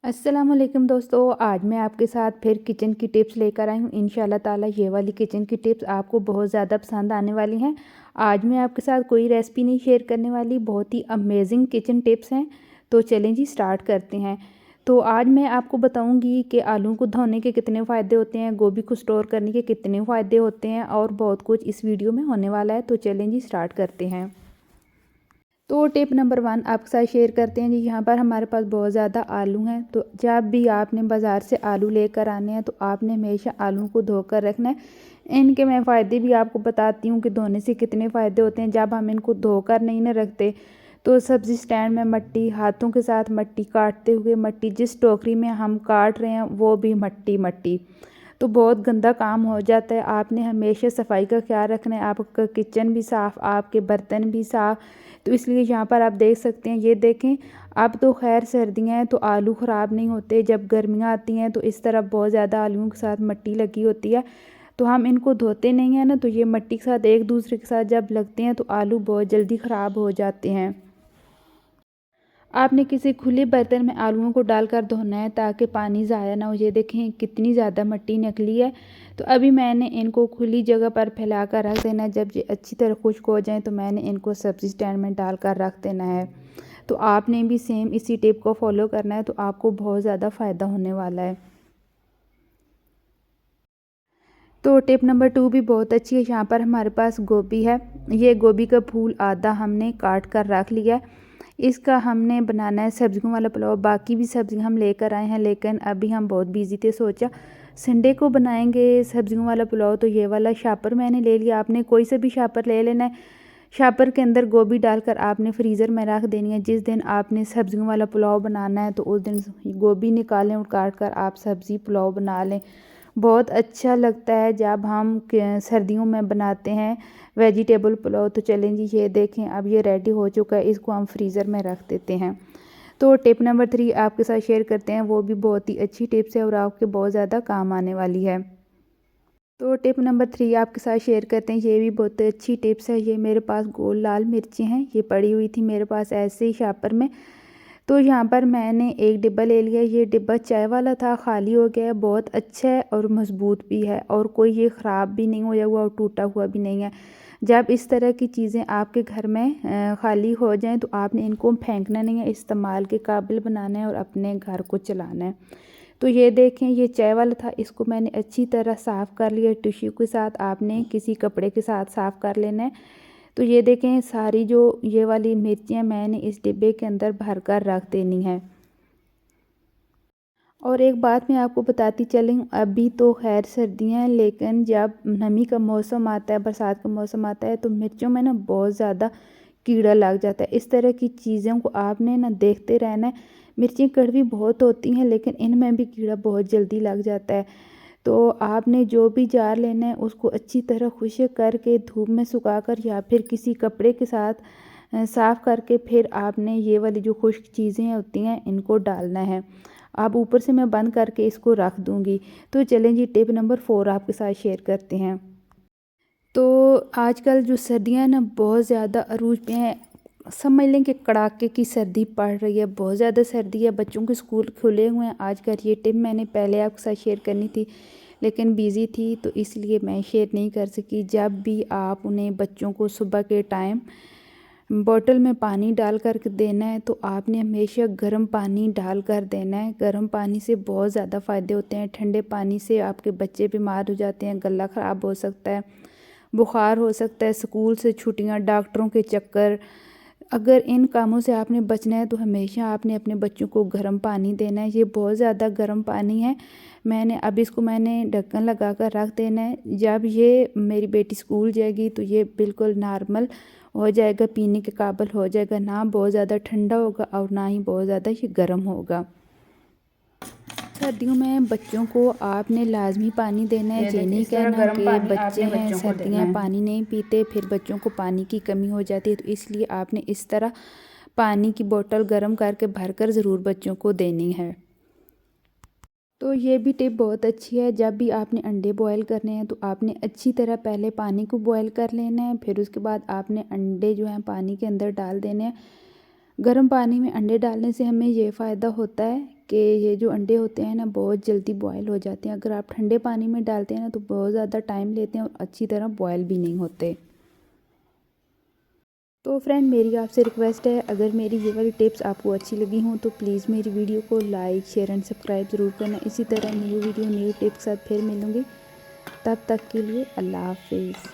अस्सलामुअलैकुम दोस्तों, आज मैं आपके साथ फिर किचन की टिप्स लेकर आई हूँ। इंशाल्लाह ताला ये वाली किचन की टिप्स आपको बहुत ज़्यादा पसंद आने वाली हैं। आज मैं आपके साथ कोई रेसिपी नहीं शेयर करने वाली, बहुत ही अमेजिंग किचन टिप्स हैं। तो चलें जी स्टार्ट करते हैं। तो आज मैं आपको बताऊँगी कि आलू को धोने के कितने फ़ायदे होते हैं, गोभी को स्टोर करने के कितने फ़ायदे होते हैं और बहुत कुछ इस वीडियो में होने वाला है। तो चलें जी स्टार्ट करते हैं। तो टिप नंबर 1 आपके साथ शेयर करते हैं जी। यहाँ पर हमारे पास बहुत ज़्यादा आलू हैं, तो जब भी आपने बाज़ार से आलू लेकर आने हैं तो आपने हमेशा आलू को धोकर रखना है। इनके मैं फ़ायदे भी आपको बताती हूँ कि धोने से कितने फ़ायदे होते हैं। जब हम इनको धोकर नहीं ना रखते तो सब्ज़ी स्टैंड में मट्टी, हाथों के साथ मट्टी, काटते हुए मट्टी, जिस टोकरी में हम काट रहे हैं वो भी मट्टी मट्टी, तो बहुत गंदा काम हो जाता है। आपने हमेशा सफाई का ख्याल रखना है, आपका किचन भी साफ़, आपके बर्तन भी साफ़। तो इसलिए यहाँ पर आप देख सकते हैं, ये देखें। अब तो खैर सर्दियाँ हैं तो आलू ख़राब नहीं होते। जब गर्मियाँ आती हैं तो इस तरफ बहुत ज़्यादा आलूओं के साथ मट्टी लगी होती है, तो हम इनको धोते नहीं हैं ना, तो ये मट्टी के साथ एक दूसरे के साथ जब लगते हैं तो आलू बहुत जल्दी ख़राब हो जाते हैं। आपने किसी खुले बर्तन में आलूओं को डालकर धोना है ताकि पानी ज़ाया ना हो। ये देखें कितनी ज़्यादा मिट्टी निकली है। तो अभी मैंने इनको खुली जगह पर फैला कर रख देना है। जब ये अच्छी तरह खुश्क हो जाए तो मैंने इनको सब्ज़ी स्टैंड में डालकर रख देना है। तो आपने भी सेम इसी टिप को फॉलो करना है, तो आपको बहुत ज़्यादा फ़ायदा होने वाला है। तो टिप नंबर 2 भी बहुत अच्छी है। यहाँ पर हमारे पास गोभी है। ये गोभी का फूल आधा हमने काट कर रख लिया है। इसका हमने बनाना है सब्जियों वाला पुलाव। बाकी भी सब्ज़ी हम लेकर आए हैं, लेकिन अभी हम बहुत बिज़ी थे, सोचा संडे को बनाएंगे सब्जियों वाला पुलाव। तो ये वाला शापर मैंने ले लिया। आपने कोई सा भी शापर ले लेना है। शापर के अंदर गोभी डालकर आपने फ्रीज़र में रख देनी है। जिस दिन आपने सब्जियों वाला पुलाव बनाना है तो उस दिन गोभी निकालें और काट कर आप सब्ज़ी पुलाव बना लें। बहुत अच्छा लगता है जब हम सर्दियों में बनाते हैं वेजिटेबल पुलाव। तो चलें जी, ये देखें अब ये रेडी हो चुका है। इसको हम फ्रीज़र में रख देते हैं। तो टिप नंबर 3 आपके साथ शेयर करते हैं, वो भी बहुत ही अच्छी टिप्स है और आपके बहुत ज़्यादा काम आने वाली है। तो टिप नंबर 3 आपके साथ शेयर करते हैं, ये भी बहुत अच्छी टिप्स है। ये मेरे पास गोल लाल मिर्ची हैं, ये पड़ी हुई थी मेरे पास ऐसे ही शापर में। तो यहाँ पर मैंने एक डिब्बा ले लिया। ये डिब्बा चाय वाला था, खाली हो गया है। बहुत अच्छा है और मज़बूत भी है और कोई ये ख़राब भी नहीं होया हुआ और टूटा हुआ भी नहीं है। जब इस तरह की चीज़ें आपके घर में खाली हो जाएं तो आपने इनको फेंकना नहीं है, इस्तेमाल के काबिल बनाना है और अपने घर को चलाना है। तो ये देखें, ये चाय वाला था, इसको मैंने अच्छी तरह साफ़ कर लिया टिश्यू के साथ। आपने किसी कपड़े के साथ साफ़ कर लेना है। तो ये देखें, सारी जो ये वाली मिर्चियाँ मैंने इस डिब्बे के अंदर भर कर रख देनी है। और एक बात मैं आपको बताती चलूँ, अभी तो खैर सर्दियाँ हैं, लेकिन जब नमी का मौसम आता है, बरसात का मौसम आता है, तो मिर्चों में ना बहुत ज़्यादा कीड़ा लग जाता है। इस तरह की चीज़ों को आपने ना देखते रहना है। मिर्ची कड़वी बहुत होती हैं, लेकिन इनमें भी कीड़ा बहुत जल्दी लग जाता है। तो आपने जो भी जार लेना है उसको अच्छी तरह खुश्क करके धूप में सुखाकर या फिर किसी कपड़े के साथ साफ़ करके फिर आपने ये वाली जो खुश्क चीज़ें होती हैं इनको डालना है। अब ऊपर से मैं बंद करके इसको रख दूँगी। तो चलें जी, टिप नंबर 4 आपके साथ शेयर करते हैं। तो आजकल जो सर्दियाँ हैं ना बहुत ज़्यादा अरूज पे हैं। समझ लें कि कड़ाके की सर्दी पड़ रही है, बहुत ज़्यादा सर्दी है। बच्चों के स्कूल खुले हुए हैं। आज का ये टिप मैंने पहले आपके साथ शेयर करनी थी, लेकिन बिज़ी थी तो इसलिए मैं शेयर नहीं कर सकी। जब भी आप उन्हें बच्चों को सुबह के टाइम बोतल में पानी डाल कर के देना है तो आपने हमेशा गर्म पानी डाल कर देना है। गर्म पानी से बहुत ज़्यादा फ़ायदे होते हैं। ठंडे पानी से आपके बच्चे बीमार हो जाते हैं, गला ख़राब हो सकता है, बुखार हो सकता है, स्कूल से छुट्टियां, डॉक्टरों के चक्कर। अगर इन कामों से आपने बचना है तो हमेशा आपने अपने बच्चों को गर्म पानी देना है। ये बहुत ज़्यादा गर्म पानी है। अब इसको मैंने ढक्कन लगा कर रख देना है। जब ये मेरी बेटी स्कूल जाएगी तो ये बिल्कुल नॉर्मल हो जाएगा, पीने के काबिल हो जाएगा। ना बहुत ज़्यादा ठंडा होगा और ना ही बहुत ज़्यादा ये गर्म होगा। सर्दियों में बच्चों को आपने लाजमी पानी देना है। ये नहीं इस तरह कहना गर्म कि पानी बच्चे आपने हैं बच्चों को देना सर्दियाँ है। पानी नहीं पीते, फिर बच्चों को पानी की कमी हो जाती है। तो इसलिए आपने इस तरह पानी की बोतल गर्म करके भरकर ज़रूर बच्चों को देनी है। तो ये भी टिप बहुत अच्छी है। जब भी आपने अंडे बॉयल करने हैं तो आपने अच्छी तरह पहले पानी को बॉयल कर लेना है, फिर उसके बाद आपने अंडे जो हैं पानी के अंदर डाल देने हैं। गर्म पानी में अंडे डालने से हमें ये फ़ायदा होता है कि ये जो अंडे होते हैं ना बहुत जल्दी बॉयल हो जाते हैं। अगर आप ठंडे पानी में डालते हैं ना तो बहुत ज़्यादा टाइम लेते हैं और अच्छी तरह बॉयल भी नहीं होते। तो फ्रेंड मेरी आपसे रिक्वेस्ट है, अगर मेरी ये वाली टिप्स आपको अच्छी लगी हों तो प्लीज़ मेरी वीडियो को लाइक शेयर एंड सब्सक्राइब ज़रूर करना। इसी तरह न्यू वीडियो न्यू टिप्स के साथ फिर मिलूँगी। तब तक के लिए अल्लाह हाफिज़।